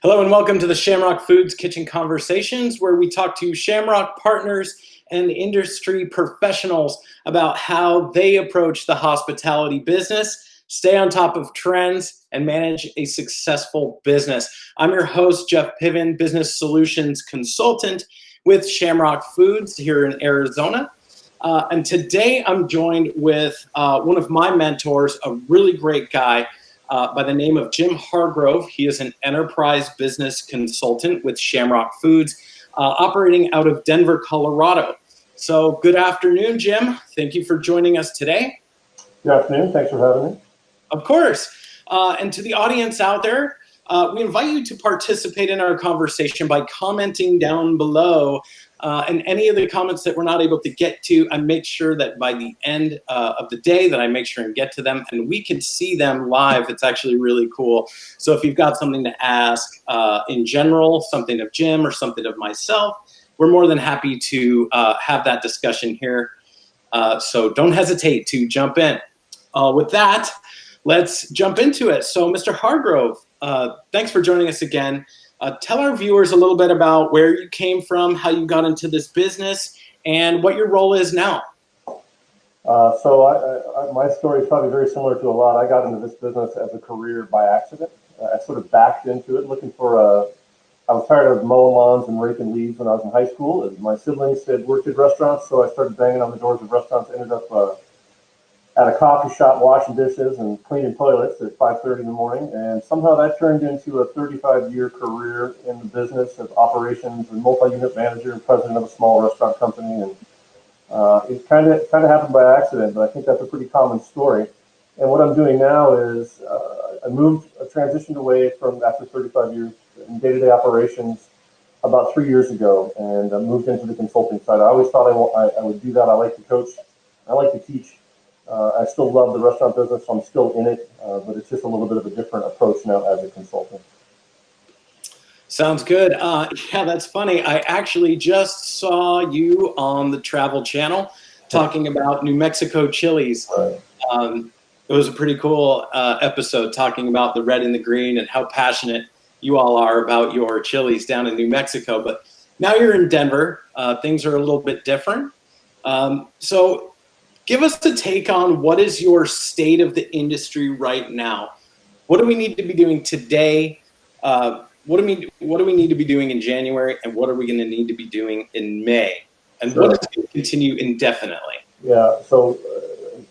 Hello and welcome to the Shamrock Foods Kitchen Conversations, where we talk to Shamrock partners and industry professionals about how they approach the hospitality business, stay on top of trends, and manage a successful business. I'm your host, Jeff Piven, Business Solutions Consultant with Shamrock Foods here in Arizona. And today I'm joined with one of my mentors, a really great guy, by the name of Jim Hargrove. He is an enterprise business consultant with Shamrock Foods, operating out of Denver, Colorado. So good afternoon, Jim. Thank you for joining us today. Good afternoon. Thanks for having me. Of course. And to the audience out there, we invite you to participate in our conversation by commenting down below. And any of the comments that we're not able to get to, I make sure that by the end of the day that I make sure and get to them and we can see them live. It's actually really cool. So if you've got something to ask in general, something of Jim or something of myself, we're more than happy to have that discussion here. So don't hesitate to jump in. With that, let's jump into it. So Mr. Hargrove, thanks for joining us again. Tell our viewers a little bit about where you came from, how you got into this business, and what your role is now. My story is probably very similar to a lot. I got into this business as a career by accident. I sort of backed into it looking for I was tired of mowing lawns and raking leaves when I was in high school. My siblings had worked at restaurants, so I started banging on the doors of restaurants, ended up at a coffee shop washing dishes and cleaning toilets at 5:30 in the morning, and somehow that turned into a 35-year career in the business of operations and multi-unit manager and president of a small restaurant company. And it kind of happened by accident, but I think that's a pretty common story. And what I'm doing now is I transitioned away from after 35 years in day-to-day operations about 3 years ago, and moved into the consulting side. I always thought I would do that. I like to coach. I like to teach. I still love the restaurant business, so I'm still in it, but it's just a little bit of a different approach now as a consultant. Sounds good. Yeah, that's funny. I actually just saw you on the Travel Channel talking about New Mexico chilies. Right. It was a pretty cool episode talking about the red and the green and how passionate you all are about your chilies down in New Mexico. But now you're in Denver. Things are a little bit different. So give us a take on what is your state of the industry right now. What do we need to be doing today? What do we need to be doing in January, and what are we going to need to be doing in May? And what is going to continue indefinitely? Yeah, so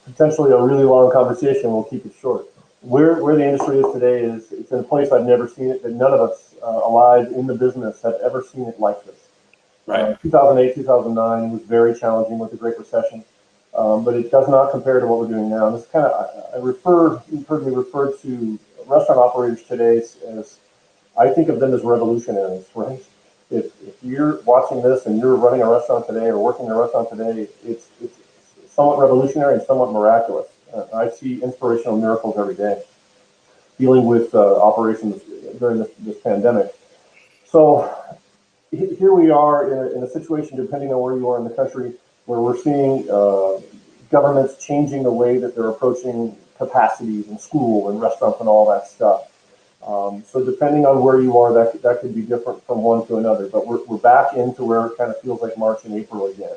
potentially a really long conversation. We'll keep it short. Where the industry is today is it's in a place I've never seen it, that none of us alive in the business have ever seen it like this. Right. 2008, 2009 was very challenging with the Great Recession. But it does not compare to what we're doing now. And this kind of, you've heard me refer to restaurant operators today as, I think of them as revolutionaries, right? If you're watching this and you're running a restaurant today or working in a restaurant today, it's somewhat revolutionary and somewhat miraculous. I see inspirational miracles every day dealing with operations during this pandemic. So here we are in a situation, depending on where you are in the country, where we're seeing governments changing the way that they're approaching capacities in school and restaurants and all that stuff. So depending on where you are, that could be different from one to another. But we're back into where it kind of feels like March and April again.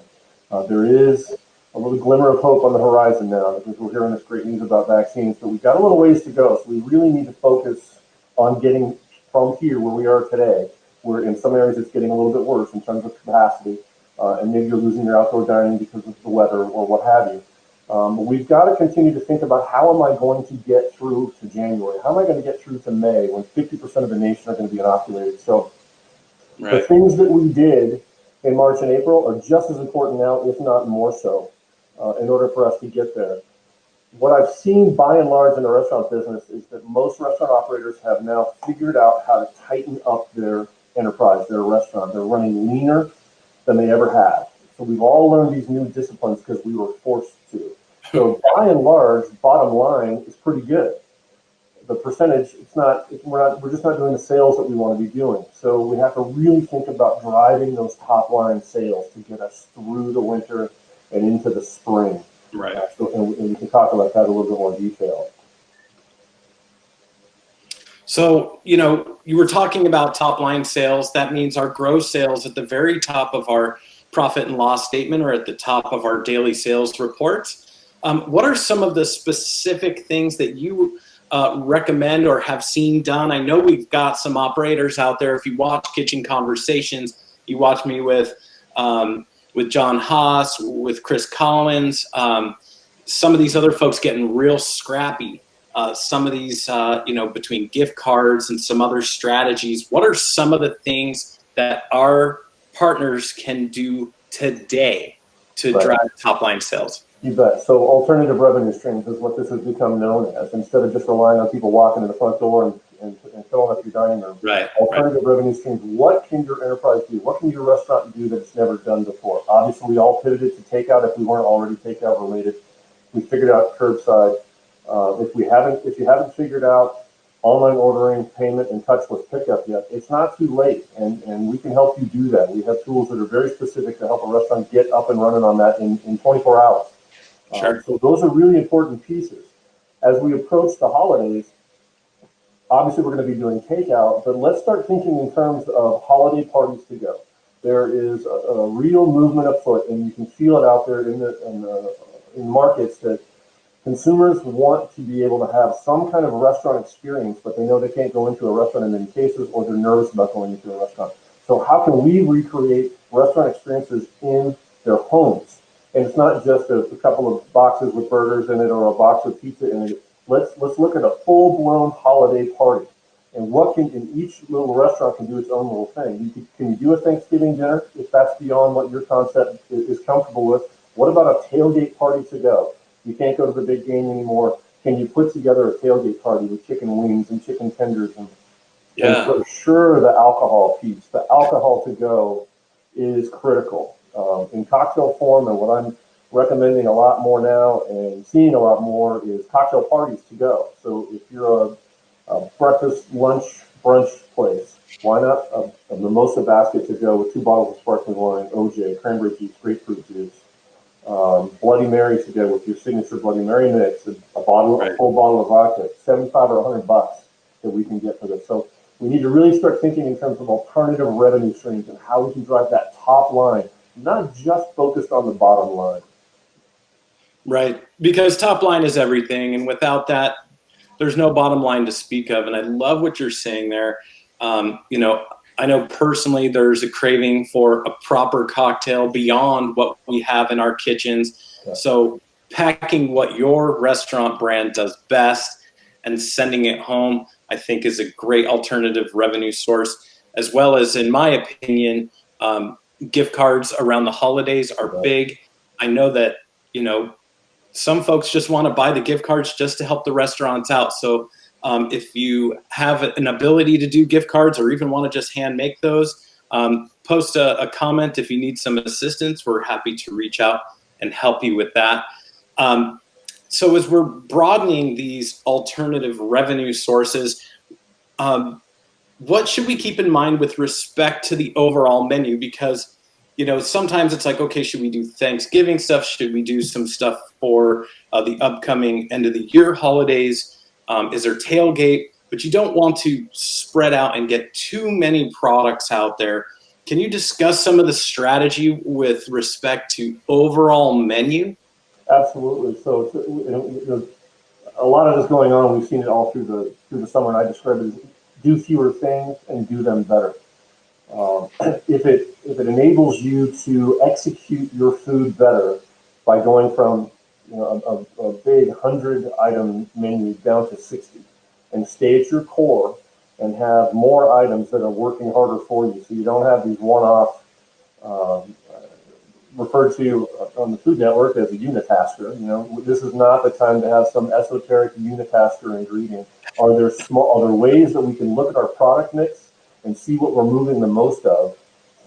There is a little glimmer of hope on the horizon now because we're hearing this great news about vaccines. But we've got a little ways to go. So we really need to focus on getting from here where we are today, where in some areas it's getting a little bit worse in terms of capacity. And maybe you're losing your outdoor dining because of the weather or what have you. But we've got to continue to think about how am I going to get through to January? How am I going to get through to May when 50% of the nation are going to be inoculated? So The things that we did in March and April are just as important now, if not more so, in order for us to get there. What I've seen by and large in the restaurant business is that most restaurant operators have now figured out how to tighten up their enterprise, their restaurant. They're running leaner than they ever have. So we've all learned these new disciplines because we were forced to. So by and large, bottom line is pretty good. The percentage, we're just not doing the sales that we want to be doing. So we have to really think about driving those top line sales to get us through the winter and into the spring. Right. And we can talk about that a little bit more detail. So, you were talking about top line sales. That means our gross sales at the very top of our profit and loss statement or at the top of our daily sales reports. What are some of the specific things that you recommend or have seen done? I know we've got some operators out there. If you watch Kitchen Conversations, you watch me with John Haas, with Chris Collins, some of these other folks getting real scrappy. Some of these, between gift cards and some other strategies. What are some of the things that our partners can do today to drive top line sales? You bet. So alternative revenue streams is what this has become known as. Instead of just relying on people walking in the front door and filling up your dining room. Right. Alternative revenue streams. What can your enterprise do? What can your restaurant do that it's never done before? Obviously, we all pivoted to takeout if we weren't already takeout related. We figured out curbside. If you haven't figured out online ordering, payment, and touchless pickup yet, it's not too late, and we can help you do that. We have tools that are very specific to help a restaurant get up and running on that in 24 hours. Sure. So those are really important pieces. As we approach the holidays, obviously we're going to be doing takeout, but let's start thinking in terms of holiday parties to go. There is a real movement afoot, and you can feel it out there in markets that consumers want to be able to have some kind of restaurant experience, but they know they can't go into a restaurant in many cases, or they're nervous about going into a restaurant. So how can we recreate restaurant experiences in their homes? And it's not just a couple of boxes with burgers in it or a box of pizza in it. Let's look at a full-blown holiday party. And each little restaurant can do its own little thing. Can you do a Thanksgiving dinner if that's beyond what your concept is comfortable with? What about a tailgate party to go? You can't go to the big game anymore. Can you put together a tailgate party with chicken wings and chicken tenders? And for sure, the alcohol piece, the alcohol to go is critical. In cocktail form, and what I'm recommending a lot more now and seeing a lot more is cocktail parties to go. So if you're a breakfast, lunch, brunch place, why not a mimosa basket to go with 2 bottles of sparkling wine, OJ, cranberry juice, grapefruit juice, Bloody Mary to go with your signature Bloody Mary mix, a full bottle of vodka, $75 or $100 that we can get for this. So we need to really start thinking in terms of alternative revenue streams and how we can drive that top line, not just focused on the bottom line. Right, because top line is everything, and without that, there's no bottom line to speak of. And I love what you're saying there. I know personally there's a craving for a proper cocktail beyond what we have in our kitchens. Yeah. So packing what your restaurant brand does best and sending it home, I think, is a great alternative revenue source, as well as, in my opinion, gift cards around the holidays are big. I know that, some folks just want to buy the gift cards just to help the restaurants out. So if you have an ability to do gift cards or even want to just hand make those, post a comment if you need some assistance. We're happy to reach out and help you with that. So as we're broadening these alternative revenue sources, what should we keep in mind with respect to the overall menu? Because sometimes it's like, okay, should we do Thanksgiving stuff? Should we do some stuff for the upcoming end of the year holidays? Is there tailgate? But you don't want to spread out and get too many products out there. Can you discuss some of the strategy with respect to overall menu? Absolutely. So a lot of this going on. We've seen it all through the summer, and I describe it as do fewer things and do them better. If it enables you to execute your food better by going from a big 100-item menu down to 60, and stay at your core and have more items that are working harder for you, so you don't have these one-off referred to on the Food Network as a unitasker. This is not the time to have some esoteric unitasker ingredient. Are there ways that we can look at our product mix and see what we're moving the most of,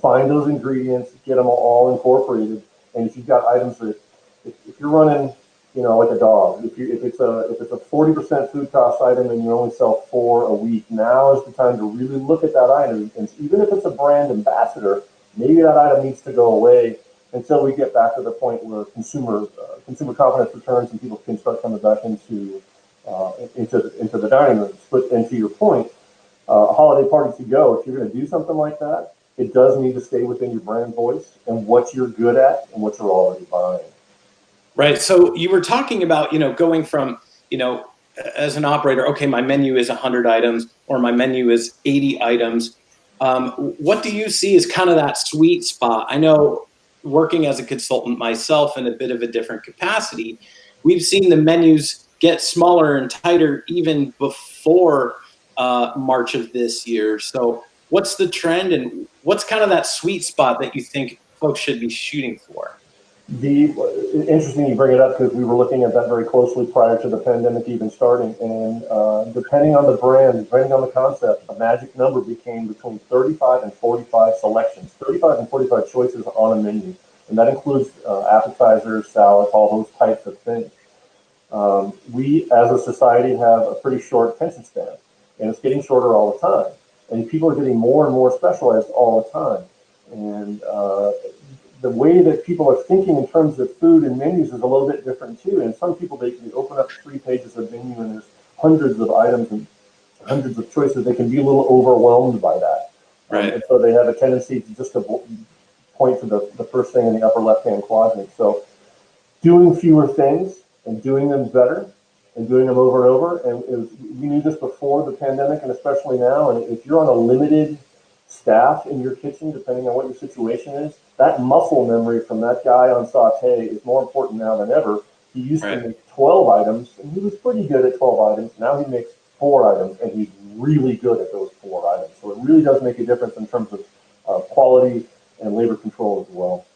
find those ingredients, get them all incorporated, and if you've got items that, if you're running, like a dog, if it's a 40% food cost item and you only sell 4 a week, now is the time to really look at that item, and even if it's a brand ambassador, maybe that item needs to go away until we get back to the point where consumer confidence returns and people can start coming back into the dining rooms. And to your point, holiday party to go, if you're going to do something like that, it does need to stay within your brand voice and what you're good at and what you're already buying. Right. So you were talking about, going from, as an operator, okay, my menu is 100 items or my menu is 80 items. What do you see as kind of that sweet spot? I know working as a consultant myself in a bit of a different capacity, we've seen the menus get smaller and tighter even before March of this year. So what's the trend and what's kind of that sweet spot that you think folks should be shooting for? Interesting you bring it up because we were looking at that very closely prior to the pandemic even starting. And depending on the brand, depending on the concept, the magic number became between 35 and 45 selections, 35 and 45 choices on a menu. And that includes appetizers, salads, all those types of things. We, as a society, have a pretty short attention span, and it's getting shorter all the time. And people are getting more and more specialized all the time. And the way that people are thinking in terms of food and menus is a little bit different too. And some people, they open up 3 pages of menu and there's hundreds of items and hundreds of choices. They can be a little overwhelmed by that. Right. And so they have a tendency to just to point to the first thing in the upper left-hand quadrant. So doing fewer things and doing them better and doing them over and over. And we knew this before the pandemic and especially now. And if you're on a limited staff in your kitchen, depending on what your situation is, that muscle memory from that guy on saute is more important now than ever. He used to make 12 items, and he was pretty good at 12 items. Now he makes 4 items, and he's really good at those 4 items. So it really does make a difference in terms of quality and labor control as well.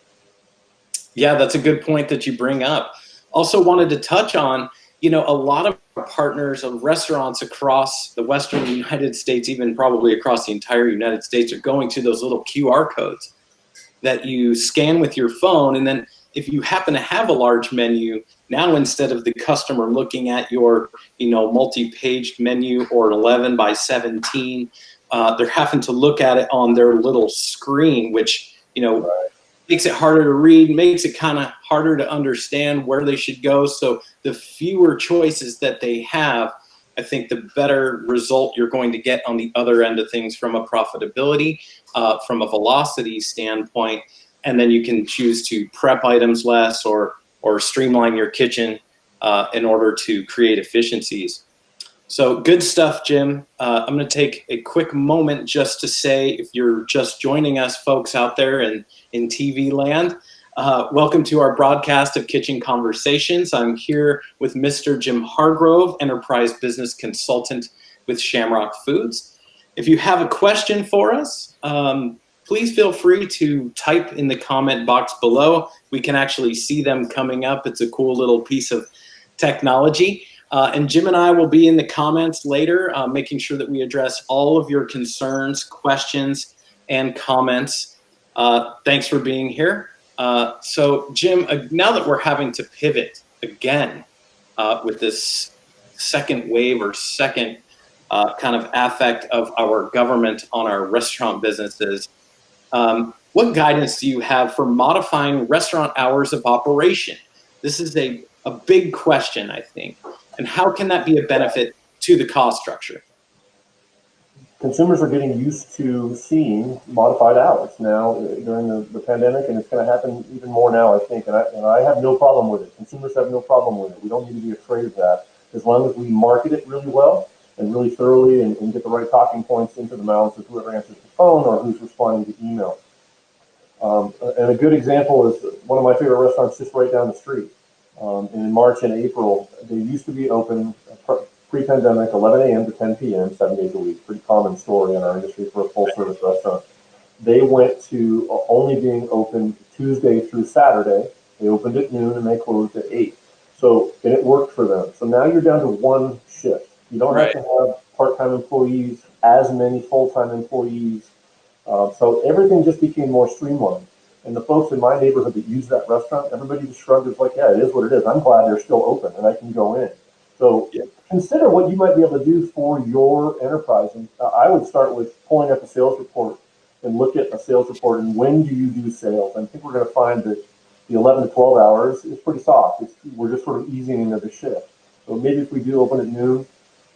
Yeah, that's a good point that you bring up. Also wanted to touch on, a lot of partners of restaurants across the Western United States, even probably across the entire United States, are going to those little QR codes that you scan with your phone. And then if you happen to have a large menu, now instead of the customer looking at your, multi-paged menu or 11 by 17, they're having to look at it on their little screen, which, makes it harder to read, makes it kind of harder to understand where they should go. So the fewer choices that they have, I think the better result you're going to get on the other end of things from a profitability, from a velocity standpoint, and then you can choose to prep items less or streamline your kitchen in order to create efficiencies. So good stuff, Jim. I'm going to take a quick moment just to say, if you're just joining us, folks out there in TV land, welcome to our broadcast of Kitchen Conversations. I'm here with Mr. Jim Hargrove, Enterprise Business Consultant with Shamrock Foods. If you have a question for us, please feel free to type in the comment box below. We can actually see them coming up. It's a cool little piece of technology. And Jim and I will be in the comments later, making sure that we address all of your concerns, questions, and comments. Thanks for being here. So Jim, now that we're having to pivot again with this second wave or second kind of affect of our government on our restaurant businesses, what guidance do you have for modifying restaurant hours of operation? This is a big question, I think. And how can that be a benefit to the cost structure? Consumers are getting used to seeing modified hours now during the pandemic, and it's going to happen even more now, I think. And I have no problem with it. Consumers have no problem with it. We don't need to be afraid of that, as long as we market it really well and really thoroughly and get the right talking points into the mouths of whoever answers the phone or who's responding to email. And a good example is one of my favorite restaurants just right down the street. In March and April, they used to be open pre-pandemic, 11 a.m. to 10 p.m., 7 days a week. Pretty common story in our industry for a full-service restaurant. They went to only being open Tuesday through Saturday. They opened at noon and they closed at 8. So, and it worked for them. So now you're down to one shift. You don't have to have part-time employees, as many full-time employees. So everything just became more streamlined. And the folks in my neighborhood that use that restaurant, everybody just shrugged. It's like, yeah, it is what it is. I'm glad they're still open and I can go in. So consider what you might be able to do for your enterprise. And I would start with pulling up a sales report and look at a sales report and when do you do sales? I think we're going to find that the 11 to 12 hours is pretty soft. We're just sort of easing into the shift. So maybe if we do open at noon,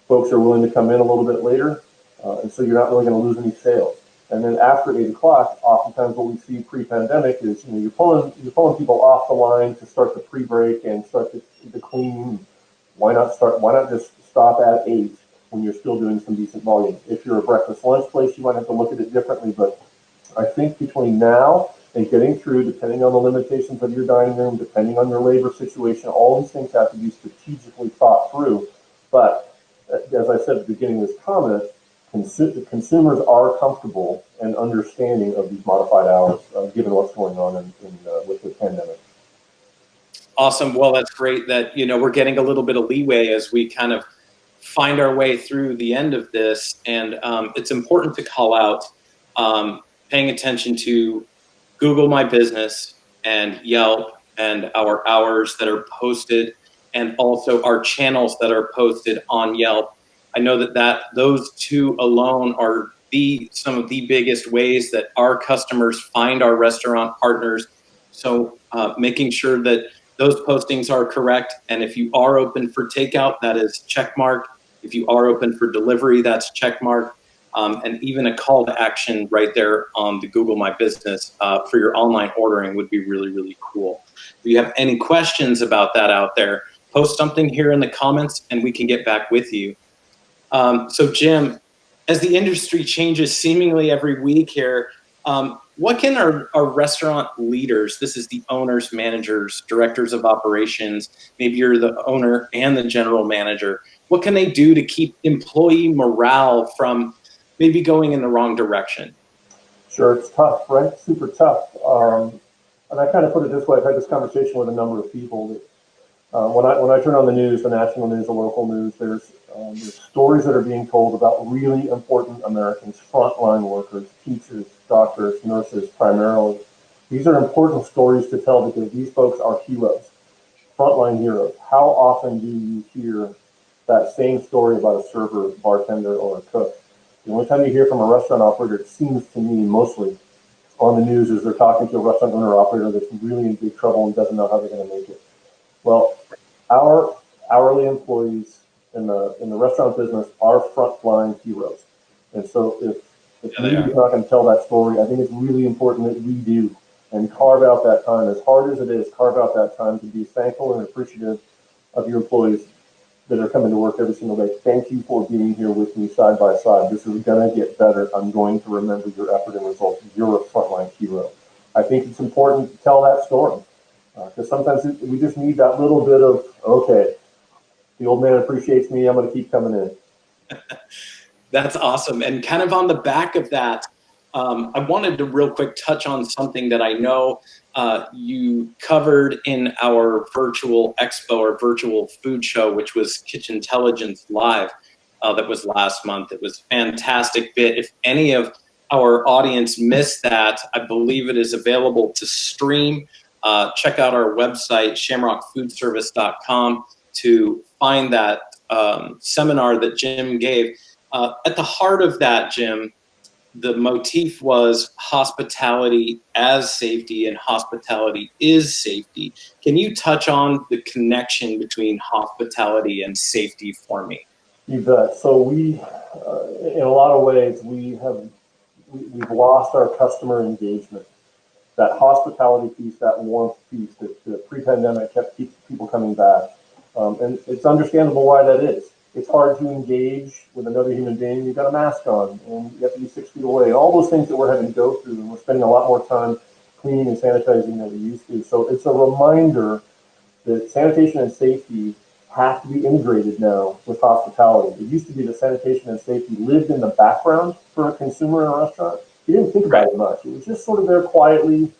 folks are willing to come in a little bit later. and so you're not really going to lose any sales. And then after 8 o'clock, oftentimes what we see pre-pandemic is, you're pulling people off the line to start the pre-break and start the clean. Why not just stop at 8 when you're still doing some decent volume? If you're a breakfast lunch place, you might have to look at it differently. But I think between now and getting through, depending on the limitations of your dining room, depending on your labor situation, all these things have to be strategically thought through. But as I said at the beginning of this comment, consumers are comfortable and understanding of these modified hours, given what's going on with the pandemic. Awesome. Well, that's great that, we're getting a little bit of leeway as we kind of find our way through the end of this. And it's important to call out paying attention to Google My Business and Yelp and our hours that are posted, and also our channels that are posted on Yelp. I know that those two alone are some of the biggest ways that our customers find our restaurant partners. So making sure that those postings are correct. And if you are open for takeout, that is check mark. If you are open for delivery, that's check mark. And even a call to action right there on the Google My Business for your online ordering would be really, really cool. If you have any questions about that out there, post something here in the comments and we can get back with you. So Jim, as the industry changes seemingly every week here, what can our restaurant leaders, this is the owners, managers, directors of operations, maybe you're the owner and the general manager, what can they do to keep employee morale from maybe going in the wrong direction? Sure, it's tough, right? Super tough. And I kind of put it this way, I've had this conversation with a number of people that when I turn on the news, the national news, the local news, there's stories that are being told about really important Americans, frontline workers, teachers, doctors, nurses, primarily. These are important stories to tell because these folks are heroes, frontline heroes. How often do you hear that same story about a server, bartender, or a cook? The only time you hear from a restaurant operator, it seems to me mostly on the news, is they're talking to a restaurant owner or operator that's really in big trouble and doesn't know how they're going to make it. Well, our hourly employees in the restaurant business are frontline heroes. And so if media is not going to tell that story, I think it's really important that we do and carve out that time, as hard as it is, carve out that time to be thankful and appreciative of your employees that are coming to work every single day. Thank you for being here with me side by side. This is going to get better. I'm going to remember your effort and results. You're a frontline hero. I think it's important to tell that story because sometimes we just need that little bit of, okay, the old man appreciates me. I'm going to keep coming in. That's awesome. And kind of on the back of that, I wanted to real quick touch on something that I know you covered in our virtual expo or virtual food show, which was Kitchintelligence Live. That was last month. It was a fantastic bit. If any of our audience missed that, I believe it is available to stream. Check out our website, shamrockfoodservice.com, to find that seminar that Jim gave. At the heart of that, Jim, the motif was hospitality as safety, and hospitality is safety. Can you touch on the connection between hospitality and safety for me? You bet. So we, in a lot of ways, we've lost our customer engagement. That hospitality piece, that warmth piece, that pre-pandemic kept people coming back. And it's understandable why that is. It's hard to engage with another human being. You've got a mask on, and you have to be 6 feet away. All those things that we're having to go through, and we're spending a lot more time cleaning and sanitizing than we used to. So it's a reminder that sanitation and safety have to be integrated now with hospitality. It used to be that sanitation and safety lived in the background for a consumer in a restaurant. You didn't think about it much. It was just sort of there quietly,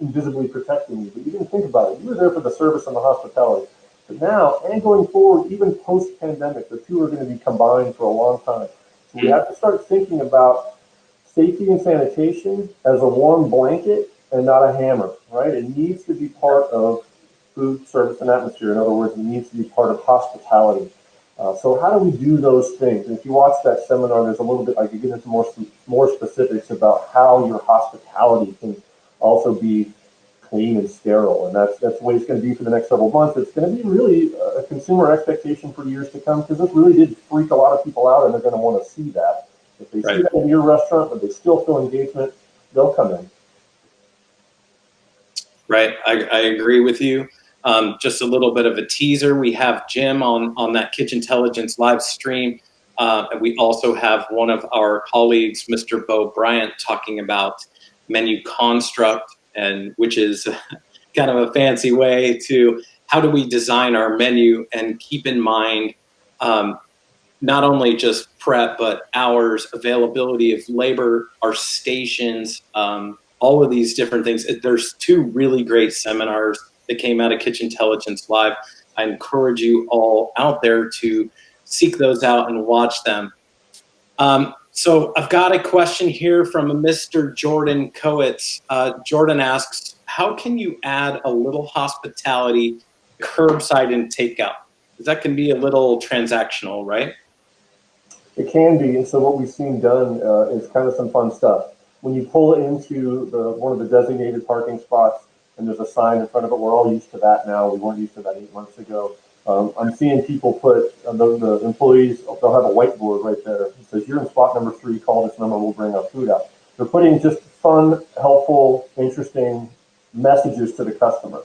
invisibly protecting you, but you didn't think about it. You were there for the service and the hospitality. But now, and going forward, even post-pandemic, the two are going to be combined for a long time. So we have to start thinking about safety and sanitation as a warm blanket and not a hammer, right? It needs to be part of food, service, and atmosphere. In other words, it needs to be part of hospitality. So how do we do those things? And if you watch that seminar, there's a little bit, I could get into more specifics about how your hospitality can also be clean and sterile. And that's the way it's going to be for the next several months. It's going to be really a consumer expectation for years to come, because this really did freak a lot of people out, and they're going to want to see that. If they see Right. that in your restaurant, but they still feel engagement, they'll come in. Right. I agree with you. Just a little bit of a teaser. We have Jim on that Kitchen Intelligence live stream. And we also have one of our colleagues, Mr. Bo Bryant, talking about menu construct, and which is kind of a fancy way to how do we design our menu and keep in mind not only just prep, but hours, availability of labor, our stations, all of these different things. There's two really great seminars that came out of Kitchen Intelligence Live. I encourage you all out there to seek those out and watch them. So I've got a question here from a Mr. Jordan Coetz. Jordan asks, how can you add a little hospitality curbside and takeout? Because that can be a little transactional, right? It can be, and so what we've seen done is kind of some fun stuff. When you pull into one of the designated parking spots and there's a sign in front of it, we're all used to that now. We weren't used to that 8 months ago. I'm seeing people put, the employees, they'll have a whiteboard right there. It says, you're in spot number 3, call this number, we'll bring our food out. They're putting just fun, helpful, interesting messages to the customer.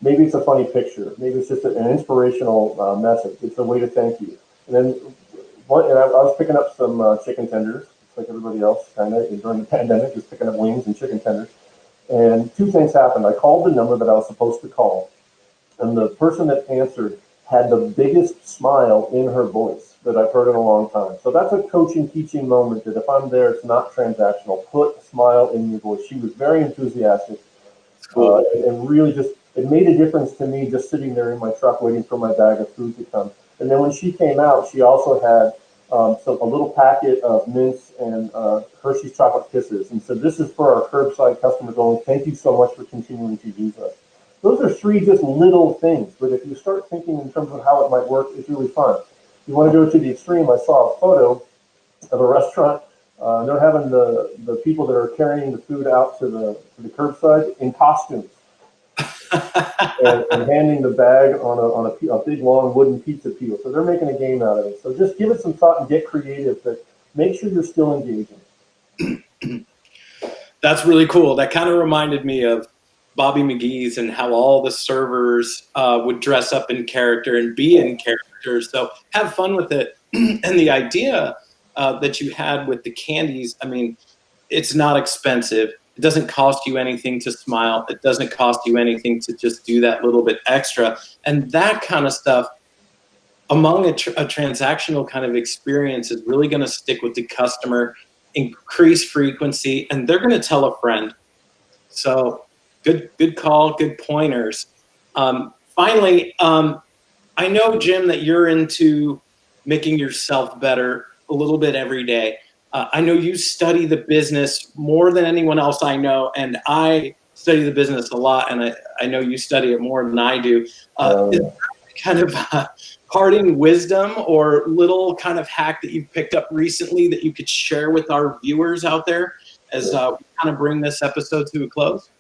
Maybe it's a funny picture. Maybe it's just an inspirational message. It's a way to thank you. And then I was picking up some chicken tenders, like everybody else, kind of during the pandemic, just picking up wings and chicken tenders. And 2 things happened. I called the number that I was supposed to call, and the person that answered had the biggest smile in her voice that I've heard in a long time. So that's a coaching, teaching moment that if I'm there, it's not transactional. Put a smile in your voice. She was very enthusiastic, Cool. and really just, it made a difference to me just sitting there in my truck waiting for my bag of food to come. And then when she came out, she also had a little packet of mints and Hershey's chocolate kisses, and said, "This is for our curbside customers only. Thank you so much for continuing to use us." Those are 3 just little things, but if you start thinking in terms of how it might work, it's really fun. If you want to go to the extreme, I saw a photo of a restaurant. They're having the people that are carrying the food out to the curbside in costumes. and handing the bag on a big long wooden pizza peel. So they're making a game out of it. So just give it some thought and get creative, but make sure you're still engaging. That's really cool. That kind of reminded me of Bobby McGee's and how all the servers would dress up in character and be in character. So have fun with it. And the idea that you had with the candies, I mean, it's not expensive. It doesn't cost you anything to smile. It doesn't cost you anything to just do that little bit extra. And that kind of stuff among a transactional kind of experience is really going to stick with the customer, increase frequency, and they're going to tell a friend. So good call, good pointers. Finally, I know, Jim, that you're into making yourself better a little bit every day. I know you study the business more than anyone else I know, and I study the business a lot, and I know you study it more than I do. Is there kind of parting wisdom or little kind of hack that you've picked up recently that you could share with our viewers out there as we kind of bring this episode to a close?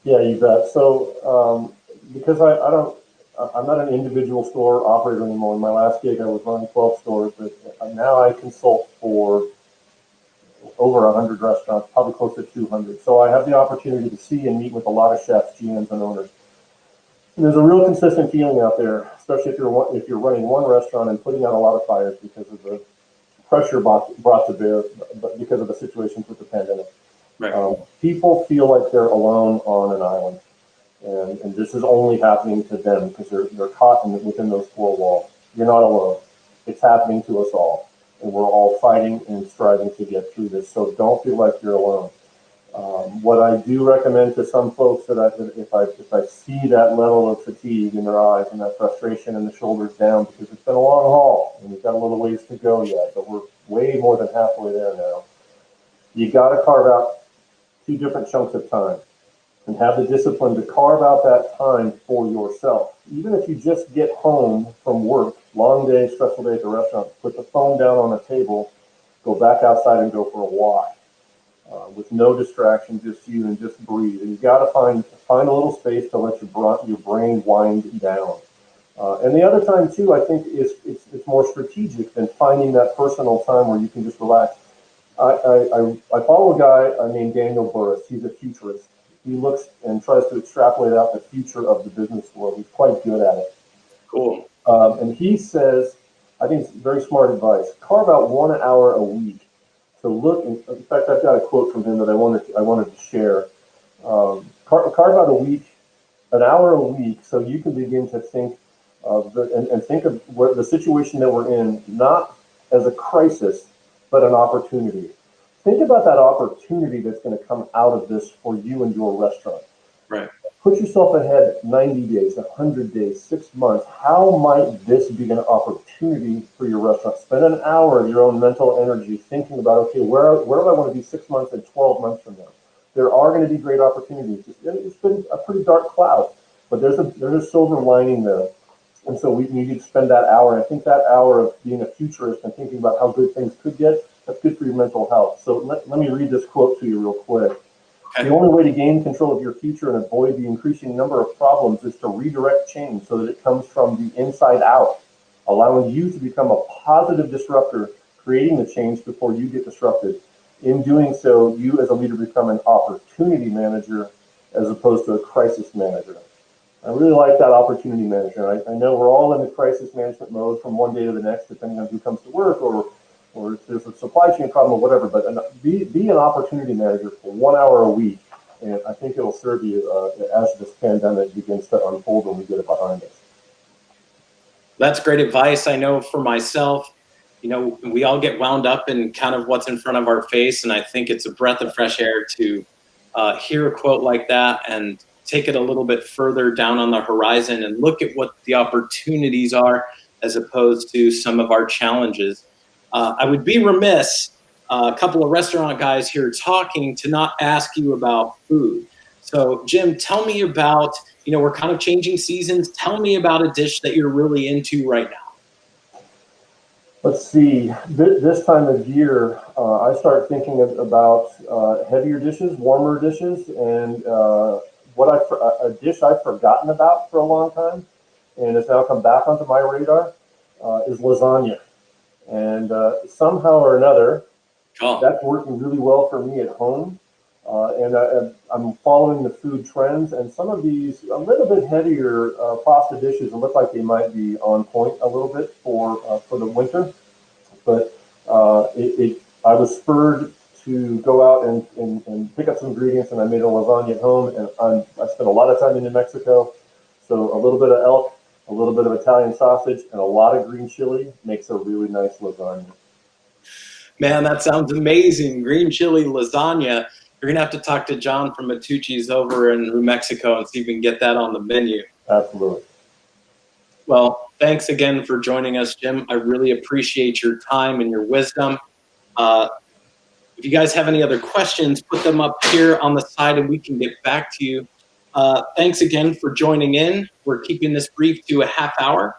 Yeah, you bet. So because I'm not an individual store operator anymore. In my last gig, I was running 12 stores, but now I consult for over 100 restaurants, probably close to 200. So I have the opportunity to see and meet with a lot of chefs, GMs, and owners. And there's a real consistent feeling out there, especially if you're running one restaurant and putting out a lot of fires because of the pressure brought to bear because of the situations with the pandemic. Right. People feel like they're alone on an island, and this is only happening to them because they're caught within those 4 walls. You're not alone. It's happening to us all, and we're all fighting and striving to get through this. So don't feel like you're alone. What I do recommend to some folks that if I see that level of fatigue in their eyes and that frustration and the shoulders down, because it's been a long haul and we've got a little ways to go yet, but we're way more than halfway there now. You got to carve out 2 different chunks of time and have the discipline to carve out that time for yourself. Even if you just get home from work, long day, stressful day at the restaurant, put the phone down on the table, go back outside and go for a walk. With no distraction, just you, and just breathe. And you got to find a little space to let your brain wind down. And the other time too, I think it's more strategic than finding that personal time where you can just relax. I follow a guy named Daniel Burris. He's a futurist. He looks and tries to extrapolate out the future of the business world. He's quite good at it. Cool. And he says, I think it's very smart advice. Carve out 1 hour a week to look. In fact, I've got a quote from him that I wanted to share. Carve out an hour a week, so you can begin to think of and think of what the situation that we're in, not as a crisis, but an opportunity. Think about that opportunity that's going to come out of this for you and your restaurant. Right. Put yourself ahead 90 days, 100 days, 6 months. How might this be an opportunity for your restaurant? Spend an hour of your own mental energy thinking about, okay, where do I want to be 6 months and 12 months from now? There are going to be great opportunities. It's been a pretty dark cloud, but there's a silver lining there. And so we need to spend that hour. And I think that hour of being a futurist and thinking about how good things could get, that's good for your mental health. So let me read this quote to you real quick. Okay. The only way to gain control of your future and avoid the increasing number of problems is to redirect change so that it comes from the inside out, allowing you to become a positive disruptor, creating the change before you get disrupted. In doing so, you as a leader become an opportunity manager as opposed to a crisis manager. I really like that opportunity manager. I know we're all in the crisis management mode from one day to the next, depending on who comes to work or if there's a supply chain problem or whatever, but be an opportunity manager for 1 hour a week. And I think it'll serve you as this pandemic begins to unfold when we get it behind us. That's great advice. I know for myself, we all get wound up in kind of what's in front of our face. And I think it's a breath of fresh air to hear a quote like that and take it a little bit further down on the horizon and look at what the opportunities are as opposed to some of our challenges. I would be remiss, a couple of restaurant guys here talking, to not ask you about food. So Jim, tell me about, we're kind of changing seasons. Tell me about a dish that you're really into right now. Let's see, this time of year, I start thinking about heavier dishes, warmer dishes, and a dish I've forgotten about for a long time, and it's now come back onto my radar, is lasagna. And somehow or another, that's working really well for me at home. And I'm following the food trends, and some of these a little bit heavier pasta dishes look like they might be on point a little bit for the winter. But I was spurred to go out and pick up some ingredients, and I made a lasagna at home. And I spent a lot of time in New Mexico, so a little bit of elk, a little bit of Italian sausage, and a lot of green chili makes a really nice lasagna. Man, that sounds amazing. Green chili lasagna. You're going to have to talk to John from Matucci's over in New Mexico and see if we can get that on the menu. Absolutely. Well, thanks again for joining us, Jim. I really appreciate your time and your wisdom. If you guys have any other questions, put them up here on the side and we can get back to you. Thanks again for joining in. We're keeping this brief to a half hour.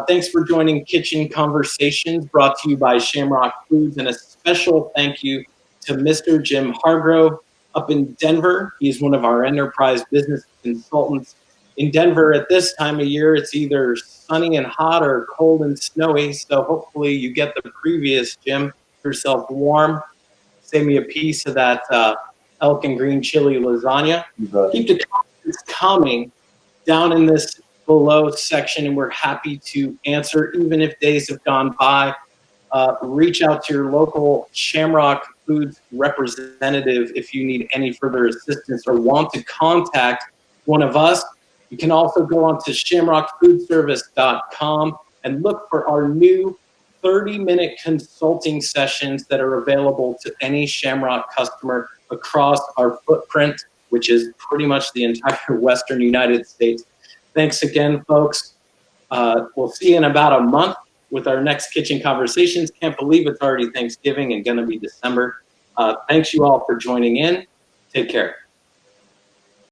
Thanks for joining Kitchen Conversations, brought to you by Shamrock Foods, and a special thank you to Mr. Jim Hargrove up in Denver. He's one of our enterprise business consultants. In Denver at this time of year, it's either sunny and hot or cold and snowy, so hopefully you get the previous, Jim. Yourself warm. Save me a piece of that elk and green chili lasagna. Keep the comments coming down in this below section, and we're happy to answer, even if days have gone by. Reach out to your local Shamrock Foods representative if you need any further assistance or want to contact one of us. You can also go on to shamrockfoodservice.com and look for our new 30-minute consulting sessions that are available to any Shamrock customer across our footprint, which is pretty much the entire Western United States. Thanks again, folks. We'll see you in about a month with our next Kitchen Conversations. Can't believe it's already Thanksgiving and going to be December. Thanks you all for joining in. Take care.